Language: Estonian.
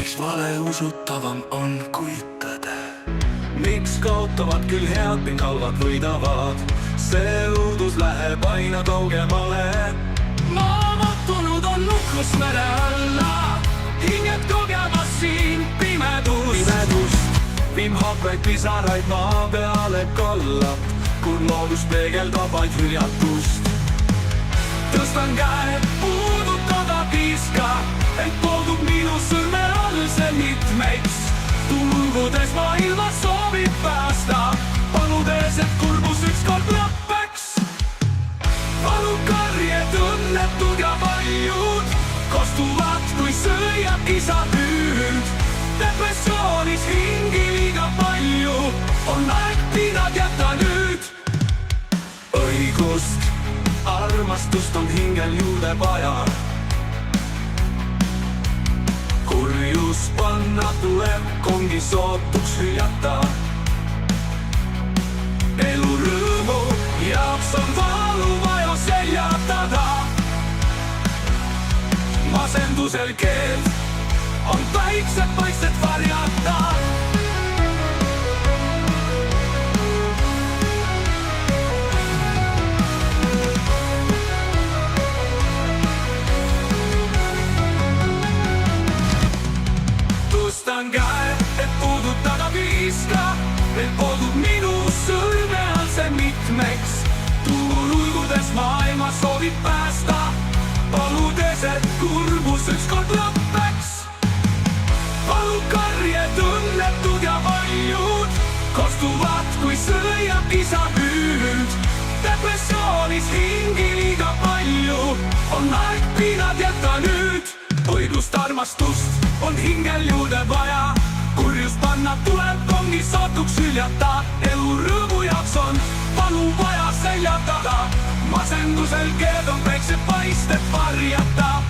miks valeusutavam on kui tõde? Miks kaotavad küll head ning halvad võidavad? See õudus läheb aina kaugemale. Maamatunud on nukrus mere alla, hinged kogemas siin pimedust. Vimhakvaid pisaraid maa peale kallab, kui loodus peegeldab vaid hüljatust. Tõstan käe, puudutada piiska, ent poodub minu sõrme all see mitmeks. Tulgudes maailma soovib päästa, paludes, et kurbus ükskord lõppeks. Palun karjed õnnetud ja paljud kostuvad, kui sõjab isa hüüd. Depressioonis hingi liiga palju, on aeg pinad jätta nüüd. Õigust, armastust on hingel juurde vaja. Kurjus panna tuleb, kongi sootuks hüljata. Elu rõõmu jaoks on valu vaja seljatada. Masendusel keeld on väiksed paisted varjata. Tõstan käe, et puudutada piiska, et poodub minu sõrme all see mitmeks. Tulgudes maailma soovib päästa, paludes, et kurbus ükskord lõppeks. Palun karjed õnnetud ja paljud kostuvad, kui sõjab isa hüüd. Depressioonis hingi liiga palju, on aeg pinad jätta nüüd. Õiglust, armastust on hingel juurde vaja. Kurjus panna tuleb, kongi sootuks hüljata. Elu rõõmu jaoks on valu vaja seljatada. Masendusel keeld on väiksed paisted varjata.